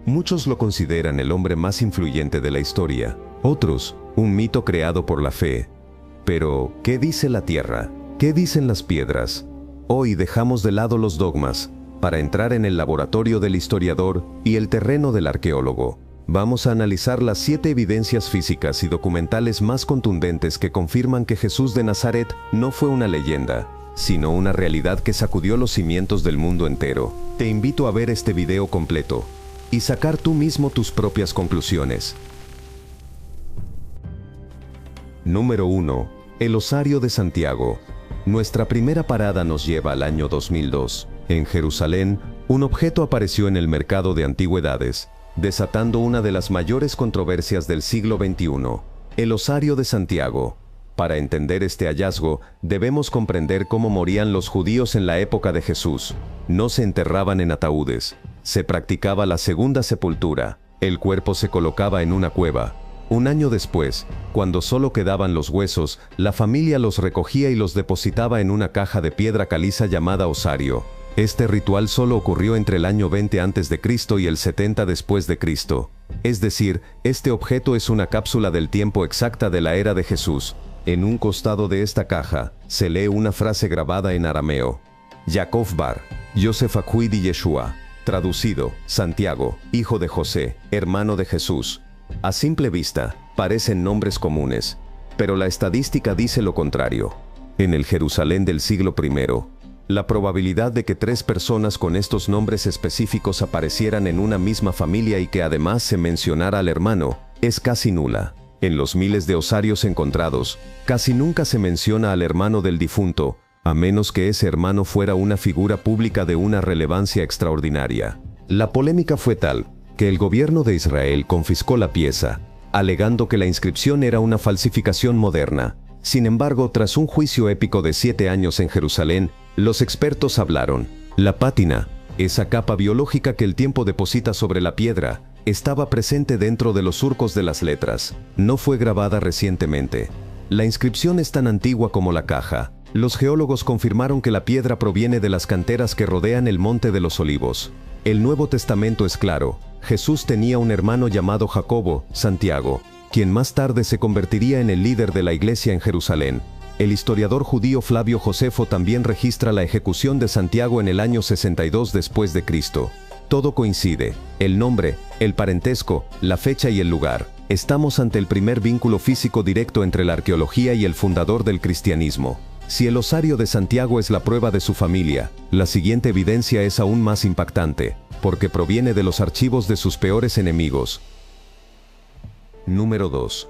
Muchos lo consideran el hombre más influyente de la historia, otros, un mito creado por la fe. Pero, ¿qué dice la tierra? ¿Qué dicen las piedras? Hoy dejamos de lado los dogmas para entrar en el laboratorio del historiador y el terreno del arqueólogo. Vamos a analizar las 7 evidencias físicas y documentales más contundentes que confirman que Jesús de Nazaret no fue una leyenda, sino una realidad que sacudió los cimientos del mundo entero. Te invito a ver este video completo y sacar tú mismo tus propias conclusiones. Número 1. El Osario de Santiago. Nuestra primera parada nos lleva al año 2002. En Jerusalén, un objeto apareció en el mercado de antigüedades, desatando una de las mayores controversias del siglo XXI, el Osario de Santiago. Para entender este hallazgo, debemos comprender cómo morían los judíos en la época de Jesús. No se enterraban en ataúdes, se practicaba la segunda sepultura, el cuerpo se colocaba en una cueva. Un año después, cuando solo quedaban los huesos, la familia los recogía y los depositaba en una caja de piedra caliza llamada osario. Este ritual solo ocurrió entre el año 20 a.C. y el 70 después de Cristo. Es decir, este objeto es una cápsula del tiempo exacta de la era de Jesús. En un costado de esta caja, se lee una frase grabada en arameo: Yaakov bar, Yosef Ahui di Yeshua. Traducido: Santiago, hijo de José, hermano de Jesús. A simple vista, parecen nombres comunes, pero la estadística dice lo contrario. En el Jerusalén del siglo I, la probabilidad de que 3 personas con estos nombres específicos aparecieran en una misma familia y que además se mencionara al hermano, es casi nula. En los miles de osarios encontrados, casi nunca se menciona al hermano del difunto, a menos que ese hermano fuera una figura pública de una relevancia extraordinaria. La polémica fue tal que el gobierno de Israel confiscó la pieza, alegando que la inscripción era una falsificación moderna. Sin embargo, tras un juicio épico de 7 años en Jerusalén, los expertos hablaron. La pátina, esa capa biológica que el tiempo deposita sobre la piedra, estaba presente dentro de los surcos de las letras. No fue grabada recientemente. La inscripción es tan antigua como la caja. Los geólogos confirmaron que la piedra proviene de las canteras que rodean el Monte de los Olivos. El Nuevo Testamento es claro. Jesús tenía un hermano llamado Jacobo, Santiago, quien más tarde se convertiría en el líder de la iglesia en Jerusalén. El historiador judío Flavio Josefo también registra la ejecución de Santiago en el año 62 después de Cristo. Todo coincide: el nombre, el parentesco, la fecha y el lugar. Estamos ante el primer vínculo físico directo entre la arqueología y el fundador del cristianismo. Si el Osario de Santiago es la prueba de su familia, la siguiente evidencia es aún más impactante, porque proviene de los archivos de sus peores enemigos. Número 2.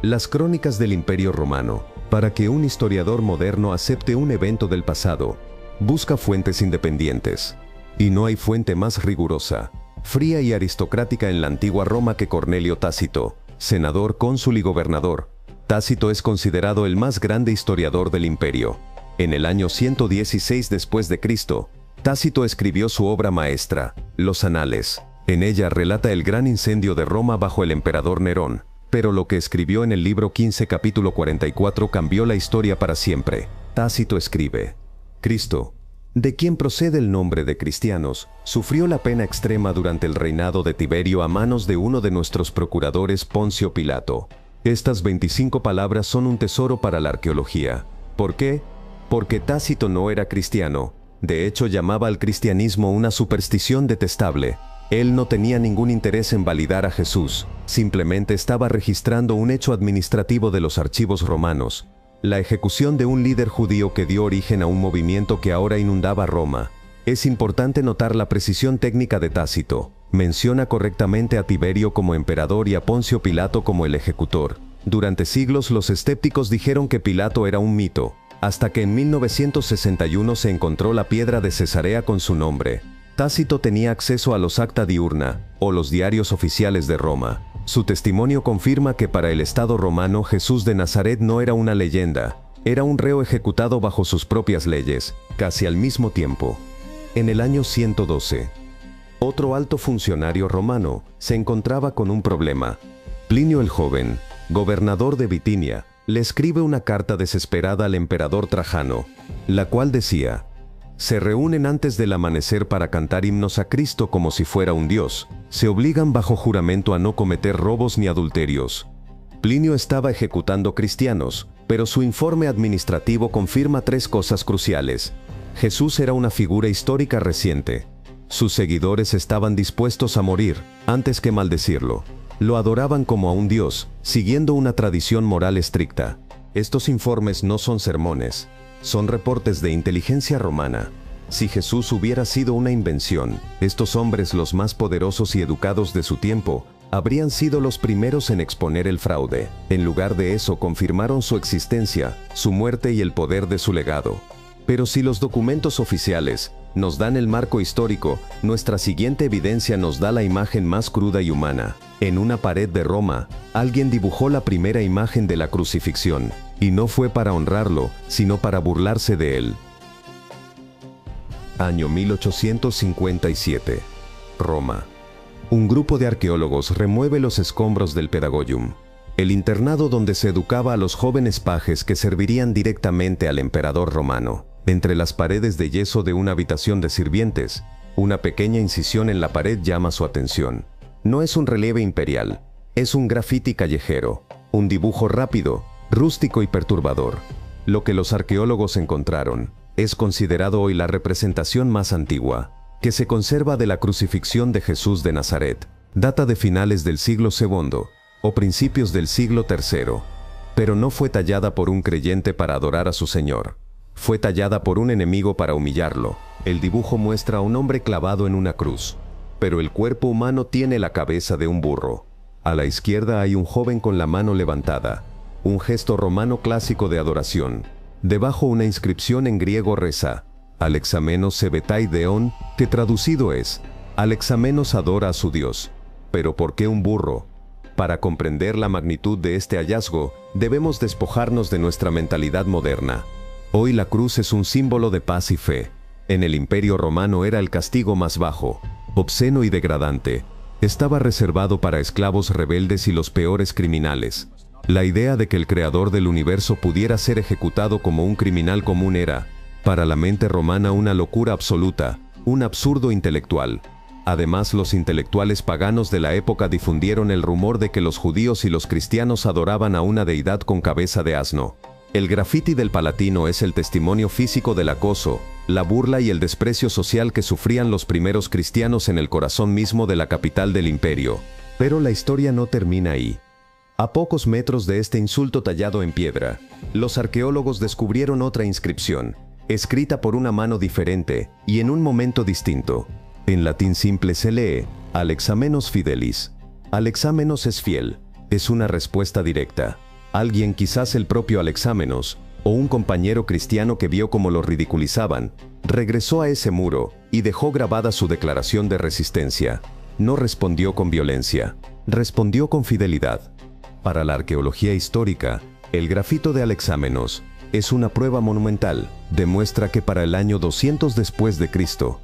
Las crónicas del Imperio Romano. Para que un historiador moderno acepte un evento del pasado, busca fuentes independientes. Y no hay fuente más rigurosa, fría y aristocrática en la antigua Roma que Cornelio Tácito, senador, cónsul y gobernador. Tácito es considerado el más grande historiador del imperio. En el año 116 después de Cristo, Tácito escribió su obra maestra, Los Anales. En ella relata el gran incendio de Roma bajo el emperador Nerón. Pero lo que escribió en el libro 15 capítulo 44 cambió la historia para siempre. Tácito escribe: Cristo, de quien procede el nombre de cristianos, sufrió la pena extrema durante el reinado de Tiberio a manos de uno de nuestros procuradores, Poncio Pilato. Estas 25 palabras son un tesoro para la arqueología. ¿Por qué? Porque Tácito no era cristiano. De hecho, llamaba al cristianismo una superstición detestable. Él no tenía ningún interés en validar a Jesús, simplemente estaba registrando un hecho administrativo de los archivos romanos: la ejecución de un líder judío que dio origen a un movimiento que ahora inundaba Roma. Es importante notar la precisión técnica de Tácito. Menciona correctamente a Tiberio como emperador y a Poncio Pilato como el ejecutor. Durante siglos los escépticos dijeron que Pilato era un mito, hasta que en 1961 se encontró la piedra de Cesarea con su nombre. Tácito tenía acceso a los Acta Diurna, o los diarios oficiales de Roma. Su testimonio confirma que para el Estado romano Jesús de Nazaret no era una leyenda, era un reo ejecutado bajo sus propias leyes, casi al mismo tiempo. En el año 112, otro alto funcionario romano se encontraba con un problema. Plinio el Joven, gobernador de Bitinia, le escribe una carta desesperada al emperador Trajano, la cual decía: se reúnen antes del amanecer para cantar himnos a Cristo como si fuera un dios. Se obligan bajo juramento a no cometer robos ni adulterios. Plinio estaba ejecutando cristianos, pero su informe administrativo confirma 3 cosas cruciales. Jesús era una figura histórica reciente. Sus seguidores estaban dispuestos a morir antes que maldecirlo. Lo adoraban como a un dios, siguiendo una tradición moral estricta. Estos informes no son sermones, son reportes de inteligencia romana. Si Jesús hubiera sido una invención, estos hombres, los más poderosos y educados de su tiempo, habrían sido los primeros en exponer el fraude. En lugar de eso, confirmaron su existencia, su muerte y el poder de su legado. Pero si los documentos oficiales nos dan el marco histórico, nuestra siguiente evidencia nos da la imagen más cruda y humana. En una pared de Roma, alguien dibujó la primera imagen de la crucifixión, y no fue para honrarlo, sino para burlarse de él. Año 1857. Roma. Un grupo de arqueólogos remueve los escombros del Pedagogium, el internado donde se educaba a los jóvenes pajes que servirían directamente al emperador romano. Entre las paredes de yeso de una habitación de sirvientes, una pequeña incisión en la pared llama su atención. No es un relieve imperial, es un grafiti callejero, un dibujo rápido, rústico y perturbador. Lo que los arqueólogos encontraron es considerado hoy la representación más antigua que se conserva de la crucifixión de Jesús de Nazaret. Data de finales del siglo II o principios del siglo III, pero no fue tallada por un creyente para adorar a su Señor. Fue tallada por un enemigo para humillarlo. El dibujo muestra a un hombre clavado en una cruz, pero el cuerpo humano tiene la cabeza de un burro. A la izquierda hay un joven con la mano levantada, un gesto romano clásico de adoración. Debajo una inscripción en griego reza: Alexamenos sebetai deon, que traducido es: Alexamenos adora a su Dios. ¿Pero por qué un burro? Para comprender la magnitud de este hallazgo, debemos despojarnos de nuestra mentalidad moderna. Hoy la cruz es un símbolo de paz y fe. En el Imperio Romano era el castigo más bajo, obsceno y degradante. Estaba reservado para esclavos rebeldes y los peores criminales. La idea de que el creador del universo pudiera ser ejecutado como un criminal común era, para la mente romana, una locura absoluta, un absurdo intelectual. Además, los intelectuales paganos de la época difundieron el rumor de que los judíos y los cristianos adoraban a una deidad con cabeza de asno. El grafiti del Palatino es el testimonio físico del acoso, la burla y el desprecio social que sufrían los primeros cristianos en el corazón mismo de la capital del imperio. Pero la historia no termina ahí. A pocos metros de este insulto tallado en piedra, los arqueólogos descubrieron otra inscripción, escrita por una mano diferente y en un momento distinto. En latín simple se lee: Alexamenos fidelis. Alexamenos es fiel. Es una respuesta directa. Alguien, quizás el propio Alexamenos, o un compañero cristiano que vio cómo lo ridiculizaban, regresó a ese muro y dejó grabada su declaración de resistencia. No respondió con violencia, respondió con fidelidad. Para la arqueología histórica, el grafito de Alexamenos es una prueba monumental. Demuestra que para el año 200 después de Cristo,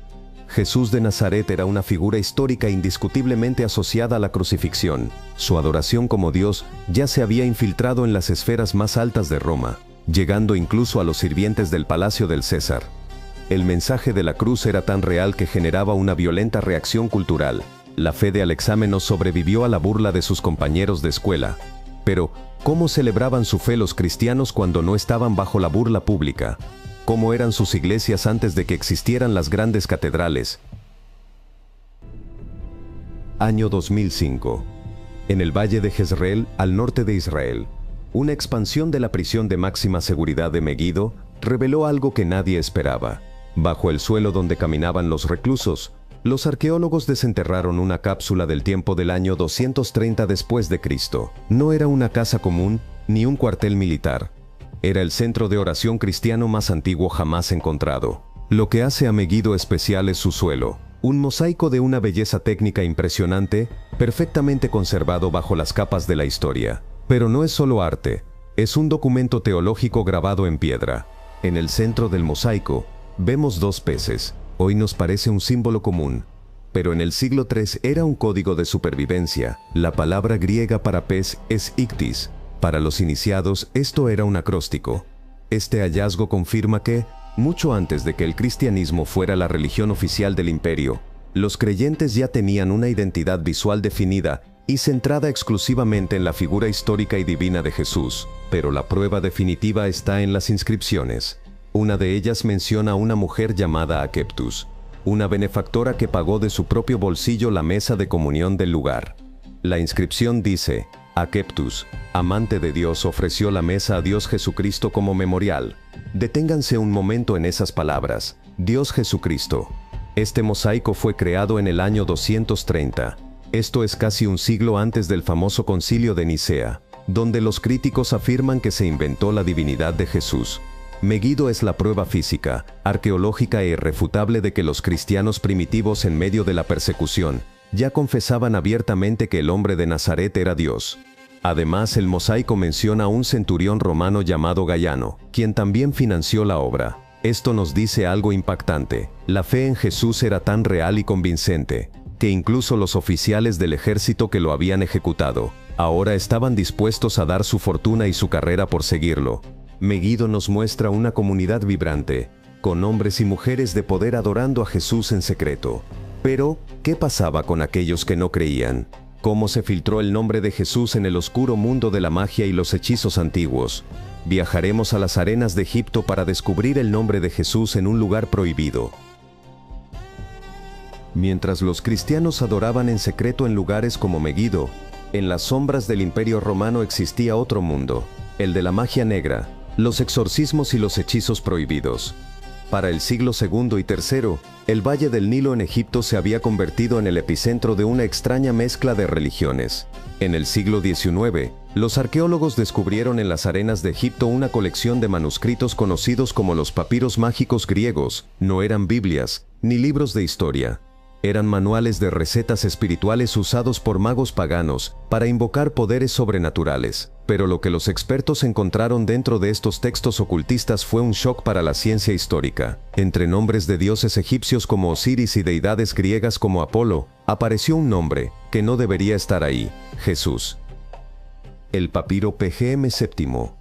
Jesús de Nazaret era una figura histórica indiscutiblemente asociada a la crucifixión. Su adoración como Dios ya se había infiltrado en las esferas más altas de Roma, llegando incluso a los sirvientes del palacio del César. El mensaje de la cruz era tan real que generaba una violenta reacción cultural. La fe de Alexamenos sobrevivió a la burla de sus compañeros de escuela. Pero, ¿cómo celebraban su fe los cristianos cuando no estaban bajo la burla pública? ¿Cómo eran sus iglesias antes de que existieran las grandes catedrales? Año 2005. En el valle de Jezreel, al norte de Israel, una expansión de la prisión de máxima seguridad de Meguido reveló algo que nadie esperaba. Bajo el suelo donde caminaban los reclusos, los arqueólogos desenterraron una cápsula del tiempo del año 230 después de Cristo. No era una casa común ni un cuartel militar. Era el centro de oración cristiano más antiguo jamás encontrado. Lo que hace a Meguido especial es su suelo, un mosaico de una belleza técnica impresionante, perfectamente conservado bajo las capas de la historia. Pero no es solo arte, es un documento teológico grabado en piedra. En el centro del mosaico, vemos 2 peces. Hoy nos parece un símbolo común, pero en el siglo III era un código de supervivencia. La palabra griega para pez es ictis. Para los iniciados, esto era un acróstico. Este hallazgo confirma que, mucho antes de que el cristianismo fuera la religión oficial del imperio, Los creyentes ya tenían una identidad visual definida y centrada exclusivamente en la figura histórica y divina de Jesús, pero la prueba definitiva está en las inscripciones. Una de ellas menciona a una mujer llamada Akeptus, una benefactora que pagó de su propio bolsillo la mesa de comunión del lugar. La inscripción dice: Akeptus, amante de Dios, ofreció la mesa a Dios Jesucristo como memorial. Deténganse un momento en esas palabras: Dios Jesucristo. Este mosaico fue creado en el año 230. Esto es casi un siglo antes del famoso Concilio de Nicea, donde los críticos afirman que se inventó la divinidad de Jesús. Megiddo es la prueba física, arqueológica e irrefutable de que los cristianos primitivos, en medio de la persecución, ya confesaban abiertamente que el hombre de Nazaret era Dios. Además, el mosaico menciona a un centurión romano llamado Gayano, quien también financió la obra. Esto nos dice algo impactante: la fe en Jesús era tan real y convincente, que incluso los oficiales del ejército que lo habían ejecutado, ahora estaban dispuestos a dar su fortuna y su carrera por seguirlo. Megiddo nos muestra una comunidad vibrante, con hombres y mujeres de poder adorando a Jesús en secreto. Pero, ¿qué pasaba con aquellos que no creían? ¿Cómo se filtró el nombre de Jesús en el oscuro mundo de la magia y los hechizos antiguos? Viajaremos a las arenas de Egipto para descubrir el nombre de Jesús en un lugar prohibido. Mientras los cristianos adoraban en secreto en lugares como Megiddo, en las sombras del Imperio Romano existía otro mundo, el de la magia negra, los exorcismos y los hechizos prohibidos. Para el siglo II y III, el Valle del Nilo en Egipto se había convertido en el epicentro de una extraña mezcla de religiones. En el siglo XIX, los arqueólogos descubrieron en las arenas de Egipto una colección de manuscritos conocidos como los papiros mágicos griegos. No eran Biblias, ni libros de historia. Eran manuales de recetas espirituales usados por magos paganos para invocar poderes sobrenaturales. Pero lo que los expertos encontraron dentro de estos textos ocultistas fue un shock para la ciencia histórica. Entre nombres de dioses egipcios como Osiris y deidades griegas como Apolo, apareció un nombre que no debería estar ahí: Jesús. El papiro PGM VII,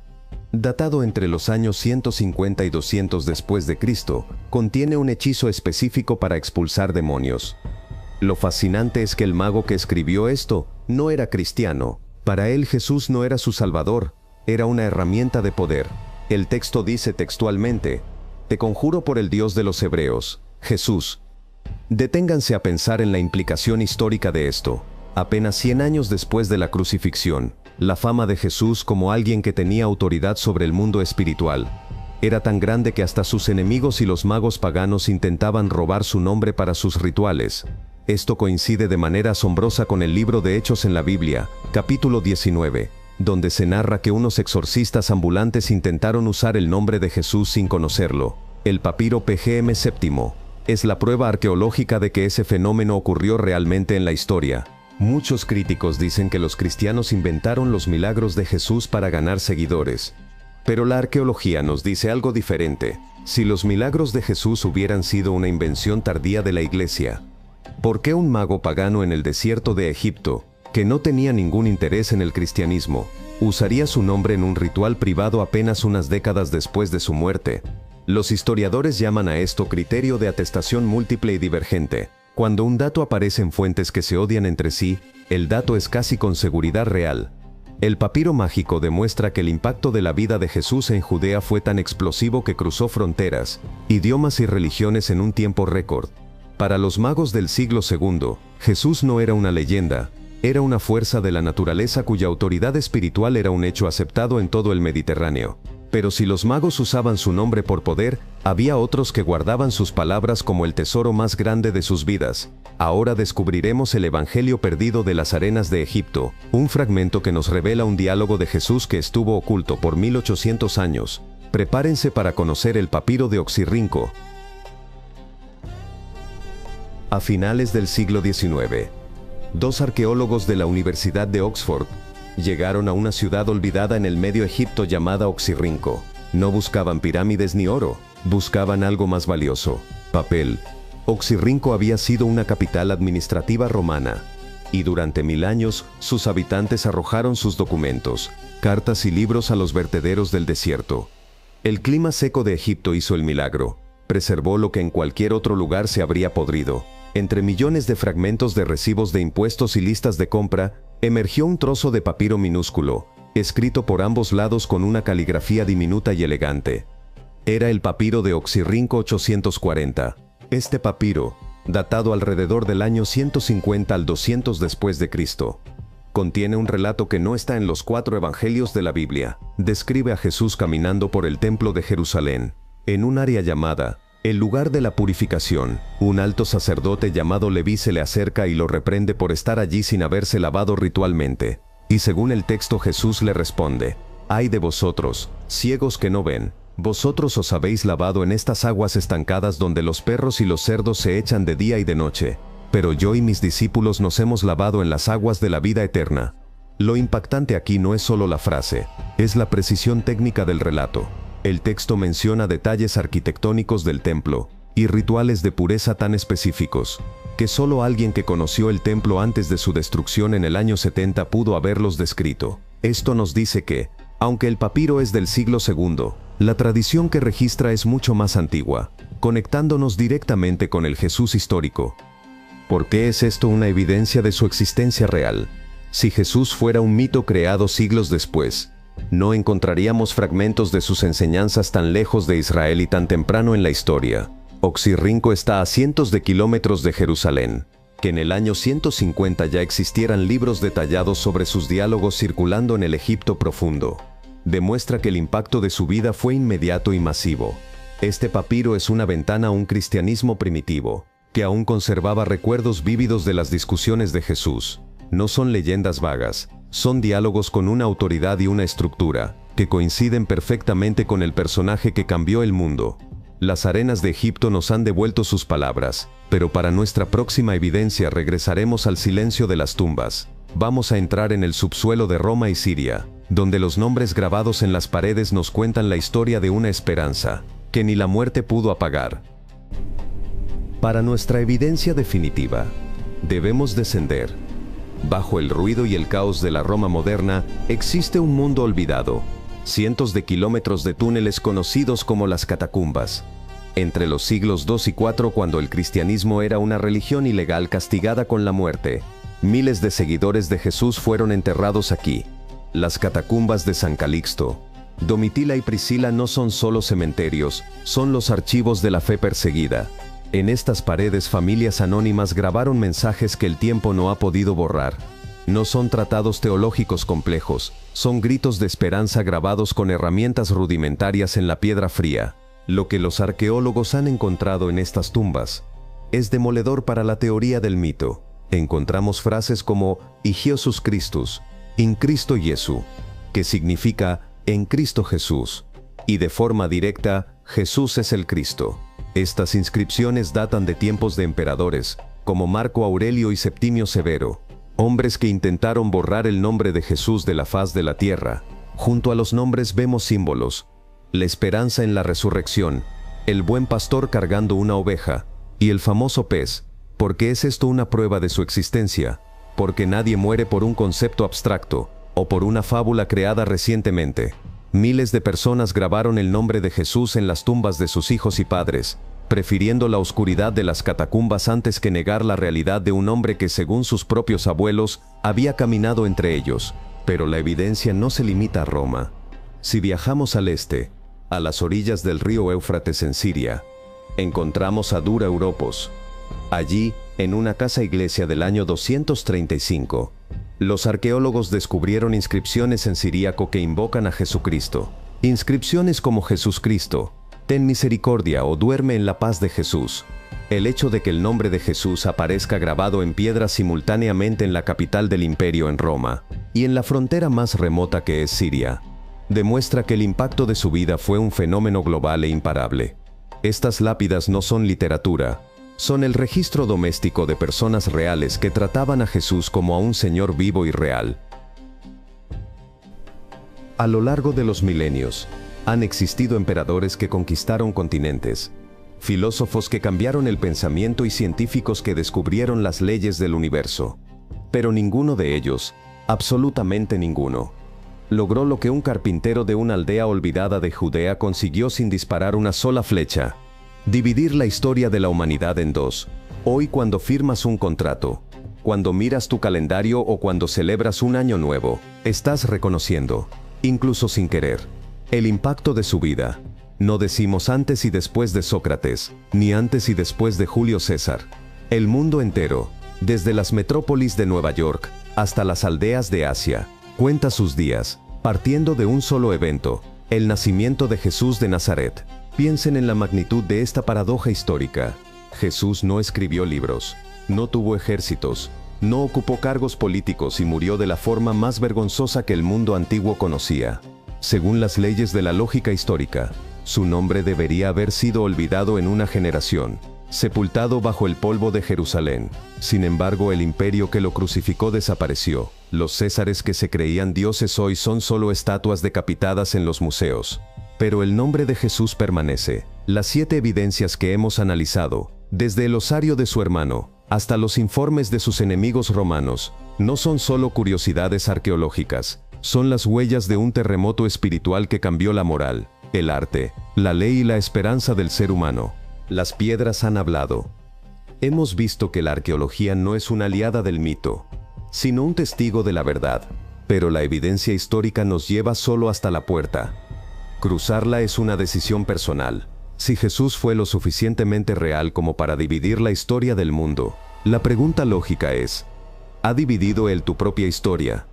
datado entre los años 150 y 200 después de Cristo, contiene un hechizo específico para expulsar demonios. Lo fascinante es que el mago que escribió esto no era cristiano. Para él Jesús no era su salvador, era una herramienta de poder. El texto dice textualmente: «Te conjuro por el Dios de los hebreos, Jesús». Deténganse a pensar en la implicación histórica de esto. Apenas 100 años después de la crucifixión, la fama de Jesús como alguien que tenía autoridad sobre el mundo espiritual era tan grande que hasta sus enemigos y los magos paganos intentaban robar su nombre para sus rituales. Esto coincide de manera asombrosa con el libro de Hechos en la Biblia, capítulo 19, donde se narra que unos exorcistas ambulantes intentaron usar el nombre de Jesús sin conocerlo. El papiro PGM VII es la prueba arqueológica de que ese fenómeno ocurrió realmente en la historia. Muchos críticos dicen que los cristianos inventaron los milagros de Jesús para ganar seguidores. Pero la arqueología nos dice algo diferente. Si los milagros de Jesús hubieran sido una invención tardía de la Iglesia, ¿por qué un mago pagano en el desierto de Egipto, que no tenía ningún interés en el cristianismo, usaría su nombre en un ritual privado apenas unas décadas después de su muerte? Los historiadores llaman a esto criterio de atestación múltiple y divergente. Cuando un dato aparece en fuentes que se odian entre sí, el dato es casi con seguridad real. El papiro mágico demuestra que el impacto de la vida de Jesús en Judea fue tan explosivo que cruzó fronteras, idiomas y religiones en un tiempo récord. Para los magos del siglo II, Jesús no era una leyenda, era una fuerza de la naturaleza cuya autoridad espiritual era un hecho aceptado en todo el Mediterráneo. Pero si los magos usaban su nombre por poder, había otros que guardaban sus palabras como el tesoro más grande de sus vidas. Ahora descubriremos el Evangelio perdido de las arenas de Egipto, un fragmento que nos revela un diálogo de Jesús que estuvo oculto por 1800 años. Prepárense para conocer el papiro de Oxirrinco. A finales del siglo XIX, dos arqueólogos de la Universidad de Oxford llegaron a una ciudad olvidada en el Medio Egipto llamada Oxirrinco. No buscaban pirámides ni oro, buscaban algo más valioso: papel. Oxirrinco había sido una capital administrativa romana, y durante 1000 años sus habitantes arrojaron sus documentos, cartas y libros a los vertederos del desierto. El clima seco de Egipto hizo el milagro, preservó lo que en cualquier otro lugar se habría podrido. Entre millones de fragmentos de recibos de impuestos y listas de compra, emergió un trozo de papiro minúsculo, escrito por ambos lados con una caligrafía diminuta y elegante. Era el papiro de Oxirrinco 840. Este papiro, datado alrededor del año 150 al 200 después de Cristo, contiene un relato que no está en los 4 evangelios de la Biblia. Describe a Jesús caminando por el templo de Jerusalén, en un área llamada el lugar de la purificación. Un alto sacerdote llamado Leví se le acerca y lo reprende por estar allí sin haberse lavado ritualmente. Y según el texto, Jesús le responde: «Ay de vosotros, ciegos que no ven, vosotros os habéis lavado en estas aguas estancadas donde los perros y los cerdos se echan de día y de noche, pero yo y mis discípulos nos hemos lavado en las aguas de la vida eterna». Lo impactante aquí no es solo la frase, es la precisión técnica del relato. El texto menciona detalles arquitectónicos del templo y rituales de pureza tan específicos que solo alguien que conoció el templo antes de su destrucción en el año 70 pudo haberlos descrito. Esto nos dice que, aunque el papiro es del siglo II, la tradición que registra es mucho más antigua, conectándonos directamente con el Jesús histórico. ¿Por qué es esto una evidencia de su existencia real? Si Jesús fuera un mito creado siglos después, no encontraríamos fragmentos de sus enseñanzas tan lejos de Israel y tan temprano en la historia. Oxirrinco está a cientos de kilómetros de Jerusalén. Que en el año 150 ya existieran libros detallados sobre sus diálogos circulando en el Egipto profundo, demuestra que el impacto de su vida fue inmediato y masivo. Este papiro es una ventana a un cristianismo primitivo, que aún conservaba recuerdos vívidos de las discusiones de Jesús. No son leyendas vagas, son diálogos con una autoridad y una estructura, que coinciden perfectamente con el personaje que cambió el mundo. Las arenas de Egipto nos han devuelto sus palabras, pero para nuestra próxima evidencia regresaremos al silencio de las tumbas. Vamos a entrar en el subsuelo de Roma y Siria, donde los nombres grabados en las paredes nos cuentan la historia de una esperanza, que ni la muerte pudo apagar. Para nuestra evidencia definitiva, debemos descender. Bajo el ruido y el caos de la Roma moderna, existe un mundo olvidado. Cientos de kilómetros de túneles conocidos como las catacumbas. Entre los siglos II y IV, cuando el cristianismo era una religión ilegal castigada con la muerte, miles de seguidores de Jesús fueron enterrados aquí. Las catacumbas de San Calixto, Domitila y Priscila no son solo cementerios, son los archivos de la fe perseguida. En estas paredes, familias anónimas grabaron mensajes que el tiempo no ha podido borrar. No son tratados teológicos complejos, son gritos de esperanza grabados con herramientas rudimentarias en la piedra fría. Lo que los arqueólogos han encontrado en estas tumbas es demoledor para la teoría del mito. Encontramos frases como «Jesús Christus», «In Cristo Jesu», que significa «en Cristo Jesús», y de forma directa «Jesús es el Cristo». Estas inscripciones datan de tiempos de emperadores, como Marco Aurelio y Septimio Severo, hombres que intentaron borrar el nombre de Jesús de la faz de la tierra. Junto a los nombres vemos símbolos: la esperanza en la resurrección, el buen pastor cargando una oveja, y el famoso pez. ¿Por qué es esto una prueba de su existencia? Porque nadie muere por un concepto abstracto, o por una fábula creada recientemente. Miles de personas grabaron el nombre de Jesús en las tumbas de sus hijos y padres, prefiriendo la oscuridad de las catacumbas antes que negar la realidad de un hombre que, según sus propios abuelos, había caminado entre ellos. Pero la evidencia no se limita a Roma. Si viajamos al este, a las orillas del río Éufrates en Siria, encontramos a Dura Europos. Allí, en una casa-iglesia del año 235, los arqueólogos descubrieron inscripciones en siríaco que invocan a Jesucristo. Inscripciones como «Jesús Cristo», «Ten misericordia» o «Duerme en la paz de Jesús». El hecho de que el nombre de Jesús aparezca grabado en piedra simultáneamente en la capital del imperio, en Roma, y en la frontera más remota que es Siria, demuestra que el impacto de su vida fue un fenómeno global e imparable. Estas lápidas no son literatura, son el registro doméstico de personas reales que trataban a Jesús como a un Señor vivo y real. A lo largo de los milenios, han existido emperadores que conquistaron continentes, filósofos que cambiaron el pensamiento y científicos que descubrieron las leyes del universo. Pero ninguno de ellos, absolutamente ninguno, logró lo que un carpintero de una aldea olvidada de Judea consiguió sin disparar una sola flecha: dividir la historia de la humanidad en dos. Hoy cuando firmas un contrato, cuando miras tu calendario o cuando celebras un año nuevo, estás reconociendo, incluso sin querer, el impacto de su vida. No decimos antes y después de Sócrates, ni antes y después de Julio César. El mundo entero, desde las metrópolis de Nueva York hasta las aldeas de Asia, cuenta sus días, partiendo de un solo evento, el nacimiento de Jesús de Nazaret. Piensen en la magnitud de esta paradoja histórica. Jesús no escribió libros, no tuvo ejércitos, no ocupó cargos políticos y murió de la forma más vergonzosa que el mundo antiguo conocía. Según las leyes de la lógica histórica, su nombre debería haber sido olvidado en una generación, sepultado bajo el polvo de Jerusalén. Sin embargo, el imperio que lo crucificó desapareció. Los césares que se creían dioses hoy son solo estatuas decapitadas en los museos. Pero el nombre de Jesús permanece. Las 7 evidencias que hemos analizado, desde el osario de su hermano hasta los informes de sus enemigos romanos, no son solo curiosidades arqueológicas, son las huellas de un terremoto espiritual que cambió la moral, el arte, la ley y la esperanza del ser humano. Las piedras han hablado. Hemos visto que la arqueología no es una aliada del mito, sino un testigo de la verdad, pero la evidencia histórica nos lleva solo hasta la puerta. Cruzarla es una decisión personal. Si Jesús fue lo suficientemente real como para dividir la historia del mundo, la pregunta lógica es, ¿ha dividido Él tu propia historia?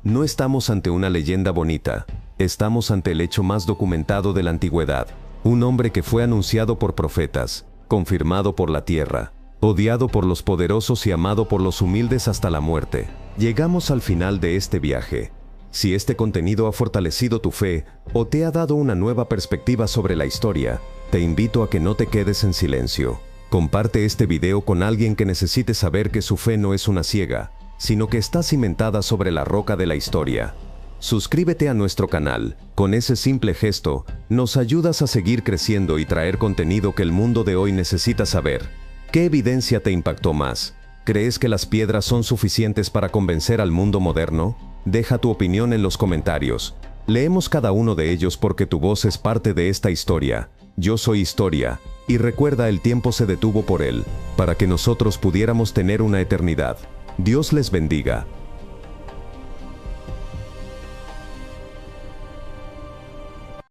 No estamos ante una leyenda bonita, estamos ante el hecho más documentado de la antigüedad. Un hombre que fue anunciado por profetas, confirmado por la tierra, odiado por los poderosos y amado por los humildes hasta la muerte. Llegamos al final de este viaje. Si este contenido ha fortalecido tu fe o te ha dado una nueva perspectiva sobre la historia, te invito a que no te quedes en silencio. Comparte este video con alguien que necesite saber que su fe no es una ciega, sino que está cimentada sobre la roca de la historia. Suscríbete a nuestro canal. Con ese simple gesto, nos ayudas a seguir creciendo y traer contenido que el mundo de hoy necesita saber. ¿Qué evidencia te impactó más? ¿Crees que las piedras son suficientes para convencer al mundo moderno? Deja tu opinión en los comentarios. Leemos cada uno de ellos porque tu voz es parte de esta historia. Yo soy Historia, y recuerda, el tiempo se detuvo por él, para que nosotros pudiéramos tener una eternidad. Dios les bendiga.